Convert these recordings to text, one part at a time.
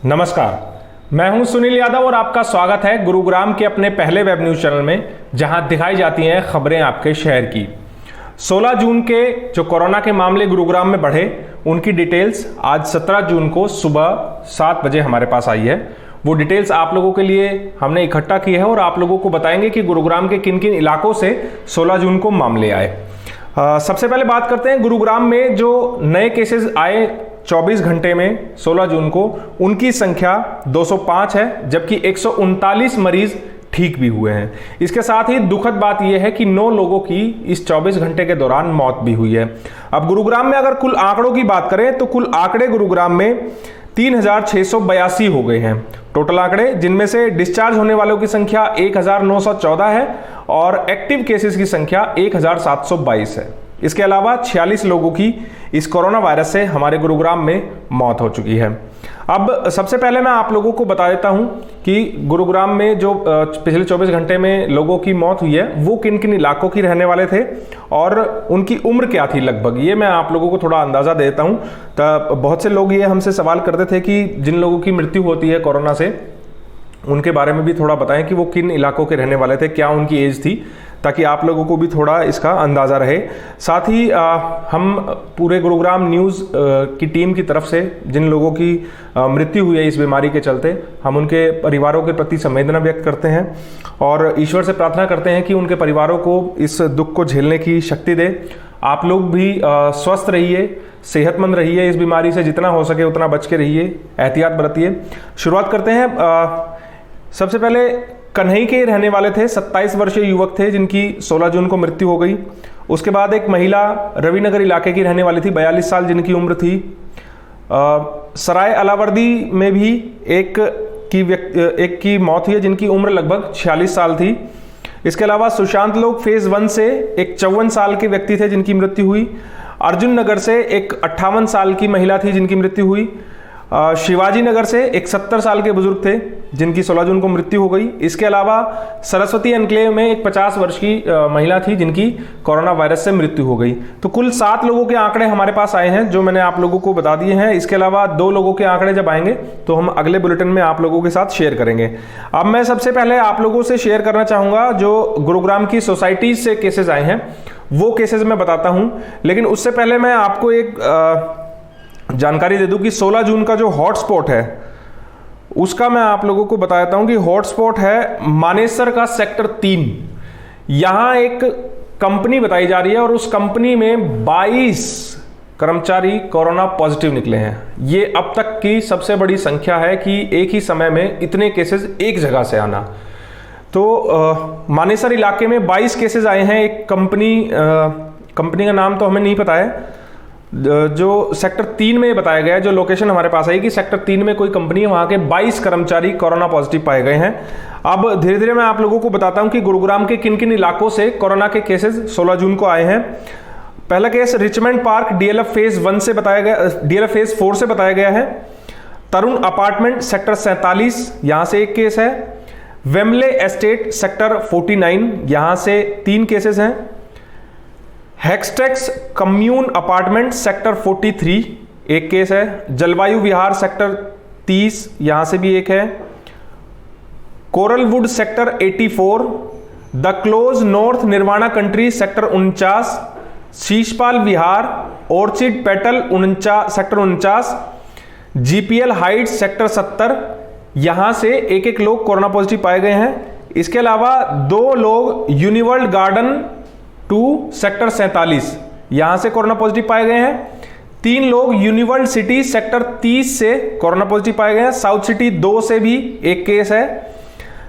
नमस्कार, मैं हूं सुनील यादव और आपका स्वागत है गुरुग्राम के अपने पहले वेब न्यूज चैनल में, जहां दिखाई जाती हैं खबरें आपके शहर की। 16 जून के जो कोरोना के मामले गुरुग्राम में बढ़े, उनकी डिटेल्स आज 17 जून को सुबह 7 बजे हमारे पास आई है। वो डिटेल्स आप लोगों के लिए हमने इकट्ठा की है और आप लोगों को बताएंगे कि गुरुग्राम के किन किन इलाकों से 16 जून को मामले आए। सबसे पहले बात करते हैं गुरुग्राम में जो नए केसेस आए 24 घंटे में 16 जून को, उनकी संख्या 205 है, जबकि 139 मरीज ठीक भी हुए हैं। इसके साथ ही दुखद बात यह है कि 9 लोगों की इस 24 घंटे के दौरान मौत भी हुई है। अब गुरुग्राम में अगर कुल आंकड़ों की बात करें तो कुल आंकड़े गुरुग्राम में 3682 हो गए हैं टोटल आंकड़े, जिनमें से डिस्चार्ज होने वालों की संख्या 1914 है और एक्टिव केसेस की संख्या 1722 है। इसके अलावा 46 लोगों की इस कोरोना वायरस से हमारे गुरुग्राम में मौत हो चुकी है। अब सबसे पहले मैं आप लोगों को बता देता हूं कि गुरुग्राम में जो पिछले 24 घंटे में लोगों की मौत हुई है वो किन किन इलाकों की रहने वाले थे और उनकी उम्र क्या थी लगभग, ये मैं आप लोगों को थोड़ा अंदाजा दे देता हूं। तो बहुत से लोग ये हमसे सवाल करते थे कि जिन लोगों की मृत्यु होती है कोरोना से, उनके बारे में भी थोड़ा बताएं कि वो किन इलाकों के रहने वाले थे, क्या उनकी एज थी, ताकि आप लोगों को भी थोड़ा इसका अंदाज़ा रहे। साथ ही हम पूरे गुरुग्राम न्यूज़ की टीम की तरफ से जिन लोगों की मृत्यु हुई है इस बीमारी के चलते, हम उनके परिवारों के प्रति संवेदना व्यक्त करते हैं और ईश्वर से प्रार्थना करते हैं कि उनके परिवारों को इस दुख को झेलने की शक्ति दे। आप लोग भी स्वस्थ रहिए, सेहतमंद रहिए, इस बीमारी से जितना हो सके उतना बच के रहिए, एहतियात बरतिए। शुरुआत करते हैं। सबसे पहले कन्हई के रहने वाले थे, 27 वर्षीय युवक थे जिनकी 16 जून को मृत्यु हो गई। उसके बाद एक महिला रविनगर इलाके की रहने वाली थी, 42 साल जिनकी उम्र थी। सराय अलावर्दी में भी एक की मौत हुई है जिनकी उम्र लगभग 46 साल थी। इसके अलावा सुशांत लोग फेज 1 से एक 54 साल के व्यक्ति थे जिनकी मृत्यु हुई। अर्जुन नगर से एक 58 साल की महिला थी जिनकी मृत्यु हुई। शिवाजी नगर से एक 70 साल के बुजुर्ग थे जिनकी 16 जून को मृत्यु हो गई। इसके अलावा सरस्वती एनक्लेव में एक 50 वर्ष की महिला थी जिनकी कोरोना वायरस से मृत्यु हो गई। तो कुल 7 लोगों के आंकड़े हमारे पास आए हैं जो मैंने आप लोगों को बता दिए हैं। इसके अलावा 2 लोगों के आंकड़े जब आएंगे तो हम अगले बुलेटिन में आप लोगों के साथ शेयर करेंगे। अब मैं सबसे पहले आप लोगों से शेयर करना चाहूंगा जो गुरुग्राम की सोसाइटीज से केसेस आए हैं, वो केसेस मैं बताता हूं। लेकिन उससे पहले मैं आपको एक जानकारी दे दूं कि 16 जून का जो हॉटस्पॉट है उसका मैं आप लोगों को बता देता हूं कि हॉटस्पॉट है मानेसर का सेक्टर 3। यहां एक कंपनी बताई जा रही है और उस कंपनी में 22 कर्मचारी कोरोना पॉजिटिव निकले हैं। ये अब तक की सबसे बड़ी संख्या है कि एक ही समय में इतने केसेस एक जगह से आना। तो मानेसर इलाके में 22 केसेस आए हैं। एक कंपनी का नाम तो हमें नहीं पता है, जो सेक्टर 3 में बताया गया है, जो लोकेशन हमारे पास आई कि सेक्टर 3 में कोई कंपनी है, वहां के 22 कर्मचारी कोरोना पॉजिटिव पाए गए हैं। अब धीरे धीरे मैं आप लोगों को बताता हूं कि गुरुग्राम के किन किन इलाकों से कोरोना के केसेस 16 जून को आए हैं। पहला case Richmond park DLF phase 1 से बताया गया, डीएलएफ फेज 4 से बताया गया है। तरुण अपार्टमेंट सेक्टर 47, यहां से एक केस है। वेमले एस्टेट सेक्टर 49, यहां से 3 केसेस हैं। हेक्सटेक्स कम्यून अपार्टमेंट सेक्टर 43, एक केस है। जलवायु विहार सेक्टर 30, यहां से भी एक है। Coralwood sector 84, the Close North Nirvana Country sector 49, Sheeshpal Vihar Orchid Petal sector 49, GPL Heights sector 70, यहां से एक एक लोग कोरोना पॉजिटिव पाए गए हैं। इसके अलावा 2 लोग यूनिवर्ल्ड गार्डन 2 सेक्टर 47, यहां से कोरोना पॉजिटिव पाए गए हैं। 3 लोग यूनिवर्ल्ड सिटी सेक्टर 30 से कोरोना पॉजिटिव पाए गए हैं। साउथ सिटी 2 से भी एक केस है।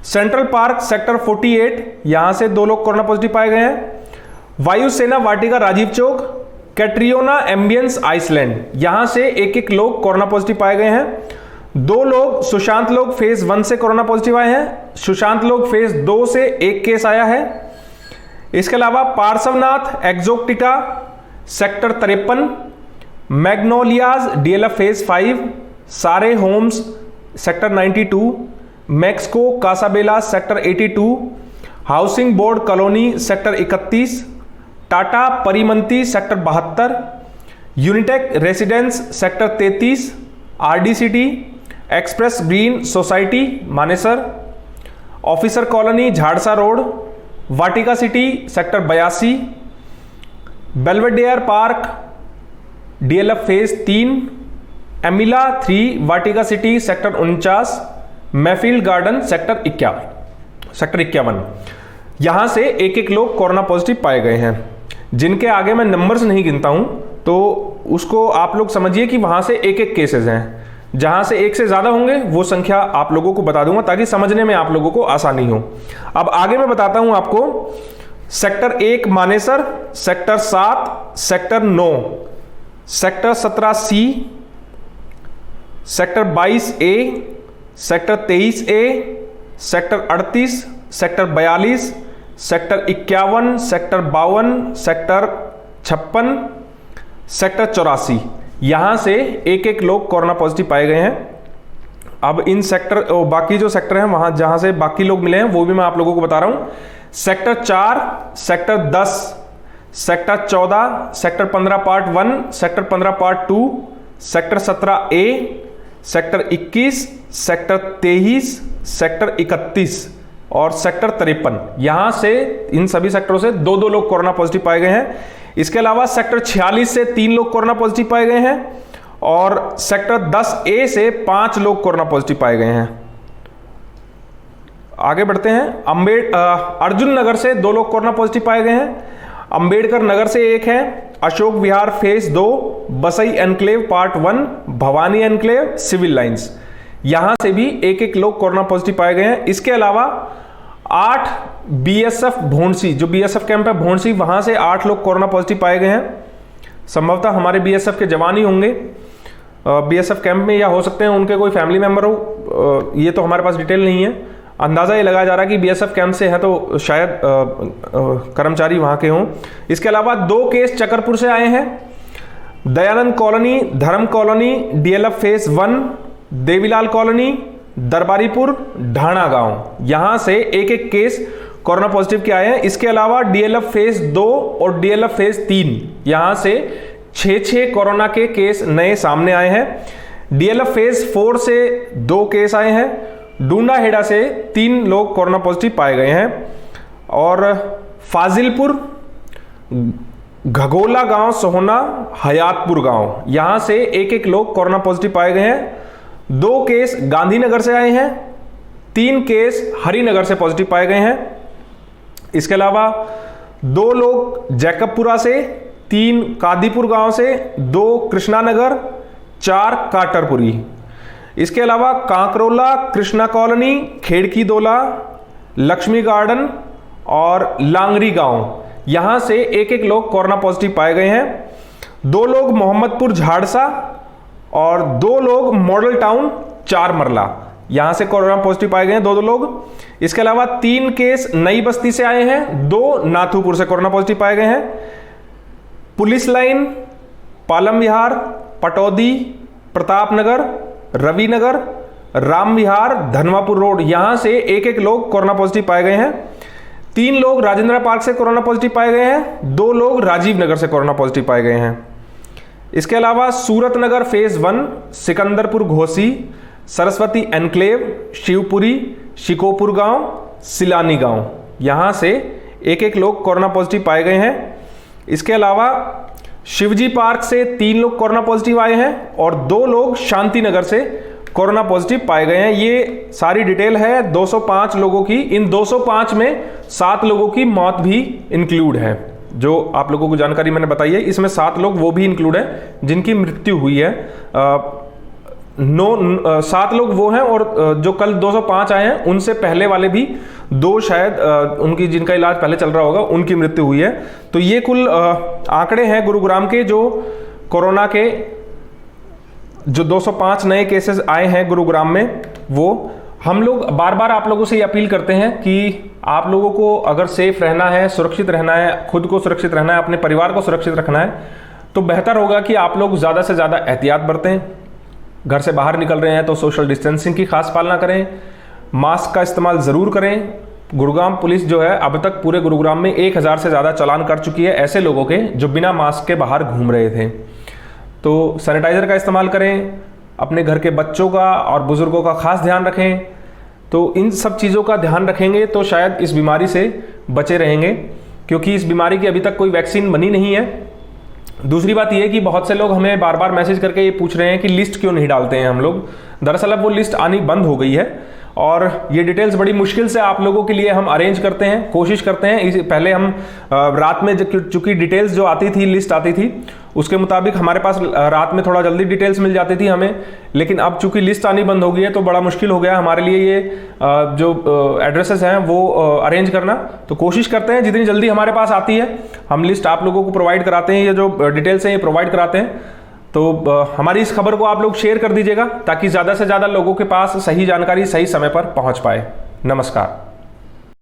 सेंट्रल पार्क सेक्टर 48, यहां से 2 लोग कोरोना पॉजिटिव पाए गए हैं। वायुसेना वाटिका Rajiv Chowk, Catriona ambience Iceland, यहां से एक एक लोग कोरोना पॉजिटिव पाए गए हैं। 2 लोग सुशांत लोग फेज 1 से कोरोना पॉजिटिव आए हैं। सुशांत लोग फेज 2 से एक केस आया है। इसके अलावा Parsvnath Exotica sector 53, Magnolias DLF phase 5, Saare Homes sector 92, Maxxco Casabella sector 82, housing board colony sector 31, Tata Primanti sector 72, Unitech Residence sector 33, RDCT, Express Green society Manesar, officer colony Jharsa road, Vatika City sector 82, Belvedere Park DLF phase 3, Emilia 3 Vatika City sector 49, Mayfield Garden sector 51। यहां से एक एक लोग corona positive पाए गए हैं। जिनके आगे मैं नंबर्स नहीं गिनता हूं तो उसको आप लोग समझिए कि वहां से एक एक केसेस हैं। जहां से एक से ज्यादा होंगे वो संख्या आप लोगों को बता दूंगा ताकि समझने में आप लोगों को आसानी हो। अब आगे मैं बताता हूं आपको sector 1 Manesar, sector 7, sector 9, sector 17C, sector 22A, sector 23A, sector 38, sector 42, sector 51, sector 52, sector 56, sector 84। यहां से एक एक लोग कोरोना पॉजिटिव पाए गए हैं। अब इन सेक्टर बाकी जो सेक्टर हैं वहां जहां से बाकी लोग मिले हैं वो भी मैं आप लोगों को बता रहा हूं। Sector 4, sector 10, sector 14, sector 15 part 1, sector 15 part 2, sector 17A, sector 21, sector 23, sector 31 और सेक्टर 53। यहां से इन सभी सेक्टरों से 2-2 लोग कोरोना पॉजिटिव पाए गए हैं। इसके अलावा सेक्टर 46 से 3 लोग कोरोना पॉजिटिव पाए गए हैं और सेक्टर 10A से 5 लोग कोरोना पॉजिटिव पाए गए हैं। आगे बढ़ते हैं। अर्जुन नगर से 2 लोग कोरोना पॉजिटिव पाए गए हैं। अंबेडकर नगर से 1 है। Ashok Vihar phase 2, Basai enclave part 1, Bhawani enclave, civil lines, यहां से भी एक एक लोग कोरोना पॉजिटिव पाए गए हैं। इसके अलावा 8 बीएसएफ भोंडसी, जो बीएसएफ कैंप है भोंडसी, वहां से 8 लोग कोरोना पॉजिटिव पाए गए हैं। संभवतः हमारे बीएसएफ के जवान ही होंगे बीएसएफ कैंप में, या हो सकते हैं उनके कोई फैमिली मेंबर हो, ये तो हमारे पास डिटेल नहीं है। अंदाजा ये लगाया जा रहा है कि बीएसएफ कैंप से है तो शायद कर्मचारी वहां के हों। इसके अलावा 2 केस चकरपुर से आए हैं। Dayanand colony, Dharam colony, DLF phase 1, Devilal colony, Darbaripur, Dhana गांव, यहां से एक एक केस कोरोना पॉजिटिव के आए हैं। इसके अलावा डीएलएफ फेज 2 और डीएलएफ फेज 3, यहां से 6 कोरोना के केस नए सामने आए हैं। डीएलएफ फेज 4 से 2 केस आए हैं। डूंडाहेड़ा से 3 लोग कोरोना पॉजिटिव पाए गए हैं और फाजिलपुर, घगोला गांव, सोहना, हयातपुर गांव, यहां से एक एक लोग कोरोना पॉजिटिव पाए गए हैं। 2 केस गांधीनगर से आए हैं। 3 केस हरिनगर से पॉजिटिव पाए गए हैं। इसके अलावा 2 लोग जैकबपुरा से, 3 कादीपुर गांव से, 2 कृष्णानगर, 4 काटरपुरी। इसके अलावा कांकरोला, कृष्णा कॉलोनी, खेड़की दोला, लक्ष्मी गार्डन और लांगरी गांव, यहां से एक एक लोग कोरोना पॉजिटिव पाए गए हैं। 2 लोग मोहम्मदपुर झाड़सा और 2 लोग मॉडल टाउन चारमरला, यहां से कोरोना पॉजिटिव पाए गए हैं 2-2 लोग। इसके अलावा 3 केस नई बस्ती से आए हैं, 2 नाथूपुर से कोरोना पॉजिटिव पाए गए हैं। पुलिस लाइन, पालम विहार, पटौदी, प्रतापनगर, रविनगर, राम विहार, धनवापुर रोड, यहां से एक एक लोग कोरोना पॉजिटिव पाए गए हैं। 3 लोग राजेंद्र पार्क से कोरोना पॉजिटिव पाए गए हैं। 2 लोग राजीव नगर से कोरोना पॉजिटिव पाए गए हैं। इसके अलावा सूरत नगर फेज 1, सिकंदरपुर घोसी, सरस्वती एनक्लेव, शिवपुरी, शिकोपुर गांव, सिलानी गांव, यहां से एक एक लोग कोरोना पॉजिटिव पाए गए हैं। इसके अलावा शिवजी पार्क से 3 लोग कोरोना पॉजिटिव आए हैं और 2 लोग शांति नगर से कोरोना पॉजिटिव पाए गए हैं। ये सारी डिटेल है 205 लोगों की। इन 205 में 7 लोगों की मौत भी इंक्लूड है। जो आप लोगों को जानकारी मैंने बताई है, इसमें 7 लोग वो भी इंक्लूड है जिनकी मृत्यु हुई है। 7 लोग वो हैं और जो कल 205 आए हैं उनसे पहले वाले भी 2 शायद उनकी जिनका इलाज पहले चल रहा होगा उनकी मृत्यु हुई है। तो ये कुल आंकड़े हैं गुरुग्राम के जो कोरोना के जो 205 नए केसेस आए हैं गुरुग्राम में। वो हम लोग बार बार आप लोगों से ये अपील करते हैं कि आप लोगों को अगर सेफ रहना है, सुरक्षित रहना है, खुद को सुरक्षित रहना है, अपने परिवार को सुरक्षित रखना है, तो बेहतर होगा कि आप लोग ज़्यादा से ज़्यादा एहतियात बरतें। घर से बाहर निकल रहे हैं तो सोशल डिस्टेंसिंग की खास पालना करें, मास्क का इस्तेमाल ज़रूर करें। गुरुग्राम पुलिस जो है अब तक पूरे गुरुग्राम में 1000 से ज़्यादा चालान कर चुकी है ऐसे लोगों के जो बिना मास्क के बाहर घूम रहे थे। तो सैनिटाइज़र का इस्तेमाल करें, अपने घर के बच्चों का और बुजुर्गों का खास ध्यान रखें। तो इन सब चीज़ों का ध्यान रखेंगे तो शायद इस बीमारी से बचे रहेंगे, क्योंकि इस बीमारी की अभी तक कोई वैक्सीन बनी नहीं है। दूसरी बात यह है कि बहुत से लोग हमें बार बार मैसेज करके ये पूछ रहे हैं कि लिस्ट क्यों नहीं डालते हैं हम लोग। दरअसल अब वो लिस्ट आनी बंद हो गई है और ये डिटेल्स बड़ी मुश्किल से आप लोगों के लिए हम अरेंज करते हैं, कोशिश करते हैं। पहले हम रात में चूंकि डिटेल्स जो आती थी, लिस्ट आती थी, उसके मुताबिक हमारे पास रात में थोड़ा जल्दी डिटेल्स मिल जाती थी हमें, लेकिन अब चूंकि लिस्ट आनी बंद हो गई है तो बड़ा मुश्किल हो गया हमारे लिए ये जो एड्रेसेस हैं वो अरेंज करना। तो कोशिश करते हैं जितनी जल्दी हमारे पास आती है हम लिस्ट आप लोगों को प्रोवाइड कराते हैं, ये जो डिटेल्स हैं ये प्रोवाइड कराते हैं। तो हमारी इस खबर को आप लोग शेयर कर दीजिएगा ताकि ज़्यादा से ज़्यादा लोगों के पास सही जानकारी सही समय पर पहुंच पाए। नमस्कार।